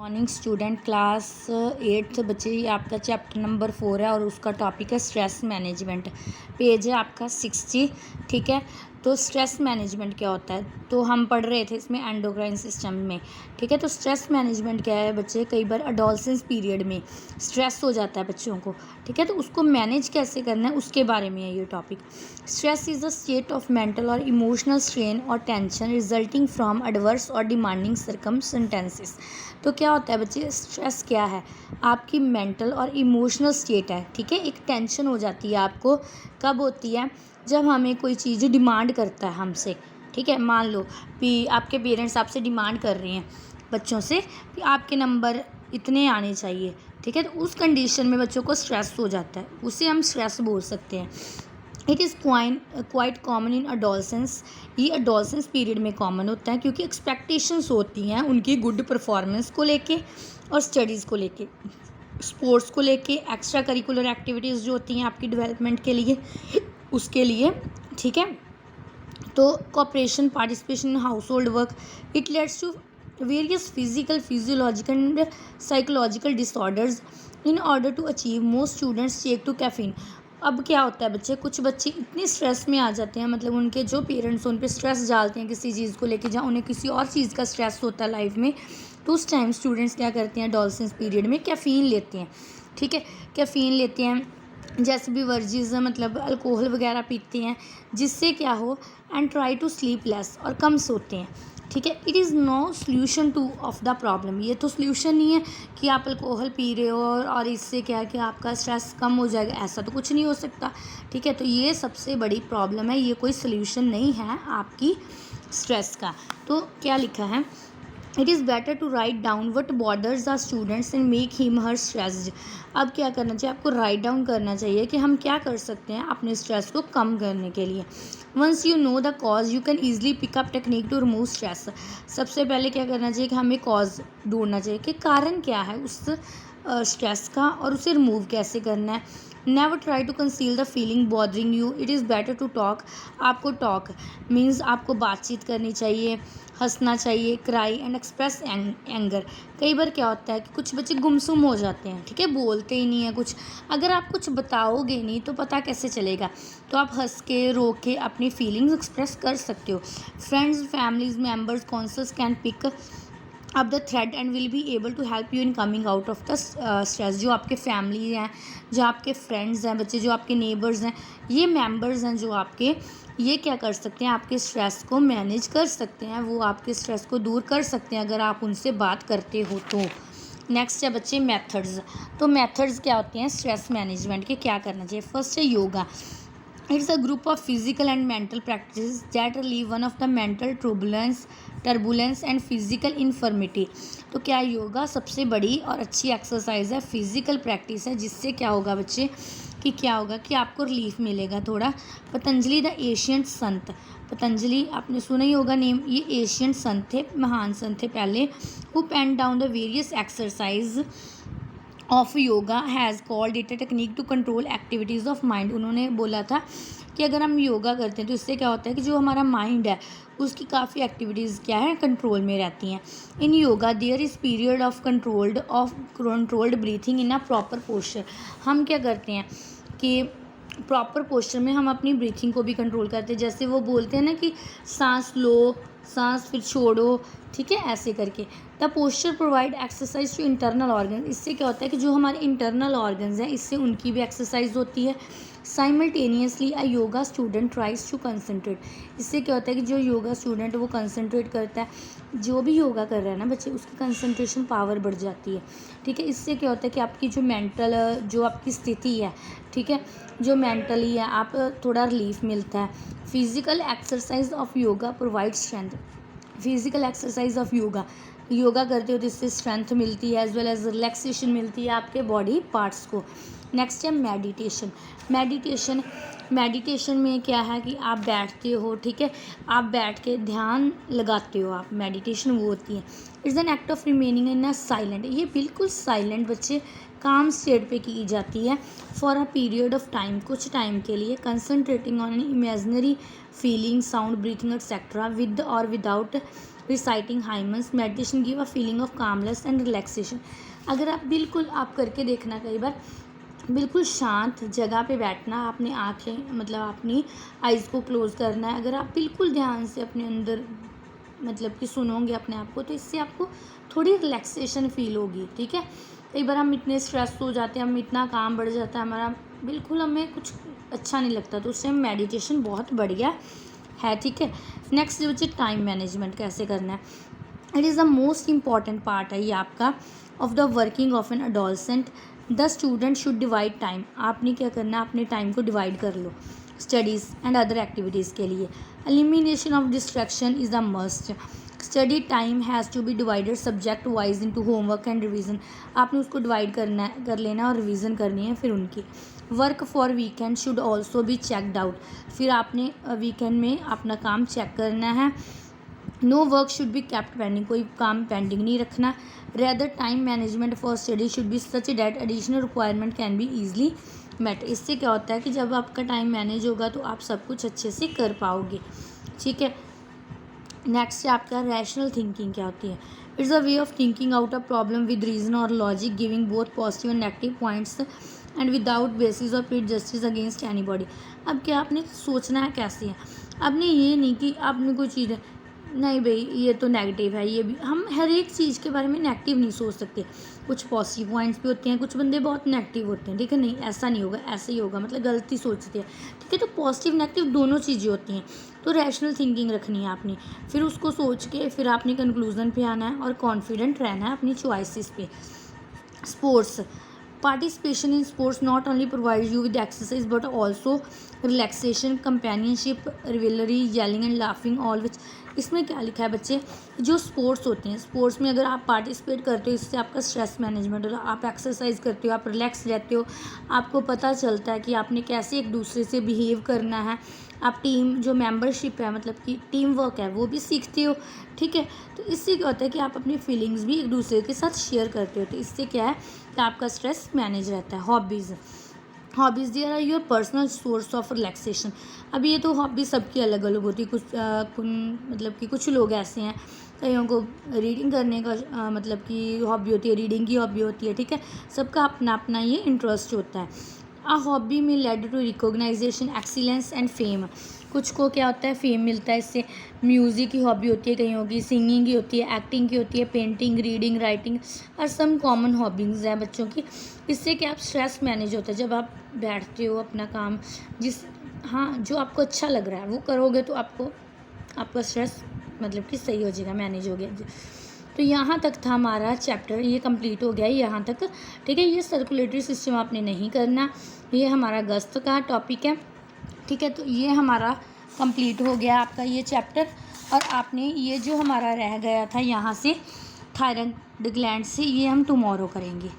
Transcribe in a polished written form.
Morning student class 8th बच्चे, ये आपका चैप्टर नंबर 4 है और उसका टॉपिक है स्ट्रेस मैनेजमेंट। पेज है आपका 60। ठीक है, तो स्ट्रेस मैनेजमेंट क्या होता है, तो हम पढ़ रहे थे इसमें एंडोक्राइन सिस्टम में। ठीक है, तो स्ट्रेस मैनेजमेंट क्या है बच्चे, कई बार अडोलसेंस पीरियड में स्ट्रेस हो जाता है बच्चों को। ठीक है, तो उसको मैनेज कैसे करना है उसके बारे में है ये topic. Stress is a state of mental और इमोशनल स्ट्रेन और टेंशन रिजल्टिंग फ्रॉम एडवर्स और डिमांडिंग सर्कमस्टेंसेस। तो क्या होता है बच्चे, स्ट्रेस क्या है, आपकी मेंटल और इमोशनल स्टेट है। ठीक है, एक टेंशन हो जाती है आपको, कब होती है, जब हमें कोई चीज़ डिमांड करता है हमसे। ठीक है, मान लो कि आपके पेरेंट्स आपसे डिमांड कर रहे हैं बच्चों से कि आपके नंबर इतने आने चाहिए। ठीक है, तो उस कंडीशन में बच्चों को स्ट्रेस हो जाता है, उसे हम स्ट्रेस बोल सकते हैं। It is quite common in adolescence. ये अडोलसेंस पीरियड में कॉमन होता है क्योंकि एक्सपेक्टेशंस होती हैं उनकी गुड परफॉर्मेंस को लेके और स्टडीज़ को लेके, स्पोर्ट्स को लेके, एक्स्ट्रा करिकुलर एक्टिविटीज़ जो होती हैं आपकी डेवलपमेंट के लिए, उसके लिए। ठीक है, तो cooperation, participation in household work, it leads to various physical, physiological and psychological disorders. In order to achieve most students take to caffeine. अब क्या होता है बच्चे, कुछ बच्चे इतने स्ट्रेस में आ जाते हैं, मतलब उनके जो पेरेंट्स उन पर स्ट्रेस डालते हैं किसी चीज़ को लेके, जहाँ उन्हें किसी और चीज़ का स्ट्रेस होता है लाइफ में, तो उस टाइम स्टूडेंट्स क्या करते हैं, एडोलसेंस पीरियड में कैफ़ीन लेते हैं। ठीक है, कैफ़ीन लेते हैं, जैसे भी वर्जिस, मतलब अल्कोहल वगैरह पीते हैं, जिससे क्या हो, and try to sleep less, और कम सोते हैं। ठीक है, it is no solution to of the problem. ये तो सोल्यूशन नहीं है कि आप अल्कोहल पी रहे हो और इससे क्या है कि आपका स्ट्रेस कम हो जाएगा, ऐसा तो कुछ नहीं हो सकता। ठीक है, तो ये सबसे बड़ी प्रॉब्लम है, ये कोई सोल्यूशन नहीं है आपकी स्ट्रेस का। तो क्या लिखा है, it is better to write down what bothers the students and make him her stressed. अब क्या करना चाहिए, आपको राइट डाउन करना चाहिए कि हम क्या कर सकते हैं अपने स्ट्रेस को कम करने के लिए। Once you know the cause you can easily pick up technique to remove stress. सबसे पहले क्या करना चाहिए कि हमें कॉज ढूंढना चाहिए कि कारण क्या है उस स्ट्रेस का और उसे रिमूव कैसे करना है। Never try to conceal the feeling bothering you, it is better to talk. आपको टॉक मीन्स आपको बातचीत करनी चाहिए, हंसना चाहिए, क्राई एंड एक्सप्रेस एंगर। कई बार क्या होता है कि कुछ बच्चे गुमसुम हो जाते हैं, ठीक है, बोलते ही नहीं है कुछ। अगर आप कुछ बताओगे नहीं तो पता कैसे चलेगा, तो आप हंस के, रो के अपनी फीलिंग्स एक्सप्रेस कर सकते हो। Friends, families members, counselors can pick up the thread and will be able to help you in coming out of the stress. जो आपके फैमिली हैं, जो आपके फ्रेंड्स हैं बच्चे, जो आपके नेबर्स हैं, ये मेंबर्स हैं जो आपके, ये क्या कर सकते हैं, आपके स्ट्रेस को मैनेज कर सकते हैं, वो आपके स्ट्रेस को दूर कर सकते हैं अगर आप उनसे बात करते हो तो। नेक्स्ट है बच्चे मेथड्स। तो मेथड्स क्या होते हैं स्ट्रेस मैनेजमेंट के, क्या करना चाहिए। फर्स्ट है yoga. It's a group of physical and mental practices that relieve one of the mental turbulence and physical infirmity। तो क्या योगा सबसे बड़ी और अच्छी एक्सरसाइज है, फिजिकल प्रैक्टिस है, जिससे क्या होगा बच्चे कि क्या होगा कि आपको रिलीफ मिलेगा थोड़ा। पतंजलि द एशियंट संत, पतंजलि आपने सुना ही होगा नेम, ये एशियंट संत थे, महान संत थे पहले, who pen down the various exercise of yoga has called it a technique to control activities of mind. उन्होंने बोला था कि अगर हम योगा करते हैं तो इससे क्या होता है कि जो हमारा माइंड है उसकी काफ़ी एक्टिविटीज़ क्या है, कंट्रोल में रहती हैं। In yoga there is period of controlled breathing in a proper posture. हम क्या करते हैं कि प्रॉपर पोस्चर में हम अपनी ब्रीथिंग को भी कंट्रोल करते हैं, जैसे वो बोलते हैं ना कि सांस लो, सांस फिर छोड़ो, ठीक है, ऐसे करके। The posture provide exercise to internal organ. इससे क्या होता है कि जो हमारे इंटरनल ऑर्गन्स हैं, इससे उनकी भी एक्सरसाइज होती है। Simultaneously a yoga student tries to concentrate. इससे क्या होता है कि जो योगा स्टूडेंट है वो कंसनट्रेट करता है, जो भी योगा कर रहा है ना बच्चे, उसकी कंसनट्रेशन पावर बढ़ जाती है। ठीक है, इससे क्या होता है कि आपकी जो मेंटल, जो आपकी स्थिति है, ठीक है, जो मेंटली है, आप थोड़ा रिलीफ मिलता है। Physical exercise of yoga provide strength. Physical exercise of yoga, yoga करते हो तो इससे स्ट्रेंथ मिलती है, एज वेल एज रिलैक्सेशन मिलती है आपके बॉडी पार्ट्स को। नेक्स्ट है मेडिटेशन। मेडिटेशन में क्या है कि आप बैठते हो, ठीक है, आप बैठ के ध्यान लगाते हो आप, मेडिटेशन वो होती है। It's an act of remaining in a silent, ये बिल्कुल साइलेंट बच्चे काम स्टेट पे की जाती है। For a period of time, कुछ टाइम के लिए, concentrating on imaginary feeling, sound, breathing etcetera, with और without reciting hymns meditation give a feeling of calmness and relaxation. अगर आप बिल्कुल आप करके देखना कई बार, बिल्कुल शांत जगह पे बैठना, अपनी आँखें मतलब अपनी आइज़ को क्लोज़ करना है। अगर आप बिल्कुल ध्यान से अपने अंदर मतलब कि सुनोगे अपने आप को, तो इससे आपको थोड़ी रिलैक्सेशन फ़ील होगी, ठीक है। कई बार हम इतने स्ट्रेस हो जाते हैं, हम इतना काम बढ़ जाता है हमारा, बिल्कुल हमें कुछ अच्छा नहीं लगता, तो उससे मेडिटेशन बहुत बढ़िया है, ठीक है। नेक्स्ट बच्चे टाइम मैनेजमेंट कैसे करना है। It is the most important part है ये आपका of the working of an adolescent. The student should divide time. आपने क्या करना है, अपने टाइम को डिवाइड कर लो स्टडीज़ एंड अदर एक्टिविटीज़ के लिए। Elimination of distraction is a must. Study time has to be divided subject wise into homework and revision. आपने उसको डिवाइड करना है, कर लेना और रिवीजन करनी है फिर उनकी। Work for weekend should also be checked out. फिर आपने वीकेंड में अपना काम चेक करना है। No work should be kept pending. कोई काम पेंडिंग नहीं रखना। Rather time management for study should be such that additional requirement can be easily met. इससे क्या होता है कि जब आपका टाइम मैनेज होगा तो आप सब कुछ अच्छे से कर पाओगे, ठीक है। नेक्स्ट है आपका रैशनल थिंकिंग क्या होती है। It's a way of thinking out a problem with reason और logic, giving both positive and negative points and without basis और प्रीड जस्टिस अगेंस्ट एनीबॉडी। अब क्या आपने सोचना है कैसे है, आपने ये नहीं कि आपने कोई चीज़ है नहीं भाई ये तो नेगेटिव है, ये भी हम हर एक चीज़ के बारे में नेगेटिव नहीं सोच सकते। कुछ पॉजिटिव पॉइंट्स भी होते हैं, कुछ बंदे बहुत नेगेटिव होते हैं, ठीक है। नहीं ऐसा नहीं होगा, ऐसा ही होगा, मतलब गलती सोचते हैं, ठीक है। तो पॉजिटिव नेगेटिव दोनों चीज़ें होती हैं। तो रैशनल थिंकिंग रखनी है आपने, फिर उसको सोच के फिर आपने कंक्लूजन पे आना है और कॉन्फिडेंट रहना है अपनी चॉइसेस पे। Sports participation in sports not only provides you with exercise but also relaxation, companionship, rivalry, yelling and laughing, all which। इसमें क्या लिखा है बच्चे, जो स्पोर्ट्स होते हैं, स्पोर्ट्स में अगर आप पार्टिसिपेट करते हो इससे आपका स्ट्रेस मैनेजमेंट होता है, आप एक्सरसाइज करते हो, आप रिलैक्स रहते हो, आपको पता चलता है कि आपने कैसे एक दूसरे से बिहेव करना है, आप टीम जो मेंबरशिप है मतलब कि टीम वर्क है वो भी सीखते हो, ठीक है। तो इससे क्या होता है कि आप अपनी फीलिंग्स भी एक दूसरे के साथ शेयर करते हो, तो इससे क्या है कि आपका स्ट्रेस मैनेज रहता है। Hobbies there are your personal source of relaxation. अब ये तो हॉबी सबकी अलग अलग होती है, मतलब कि कुछ लोग ऐसे हैं, कईयों को रीडिंग करने का मतलब कि हॉबी होती है, रीडिंग की हॉबी होती है, ठीक है। सबका अपना अपना ये इंटरेस्ट होता है। A hobby may lead to recognition, excellence and fame. कुछ को क्या होता है, फेम मिलता है इससे। म्यूज़िक की हॉबी होती है कईयों की, सिंगिंग की होती है, एक्टिंग की होती है, पेंटिंग, रीडिंग, राइटिंग और सम कॉमन हॉबीज़ हैं बच्चों की। इससे क्या आप स्ट्रेस मैनेज होता है, जब आप बैठते हो अपना काम जो आपको अच्छा लग रहा है वो करोगे तो आपका स्ट्रेस मतलब कि सही हो जाएगा, मैनेज हो गया। तो यहाँ तक था हमारा चैप्टर, ये कंप्लीट हो गया है यहाँ तक, ठीक है। ये सर्कुलेटरी सिस्टम आपने नहीं करना, ये हमारा अगस्त का टॉपिक है, ठीक है। तो ये हमारा कंप्लीट हो गया आपका ये चैप्टर, और आपने ये जो हमारा रह गया था यहाँ से थायराइड ग्लैंड से, ये हम टुमारो करेंगे।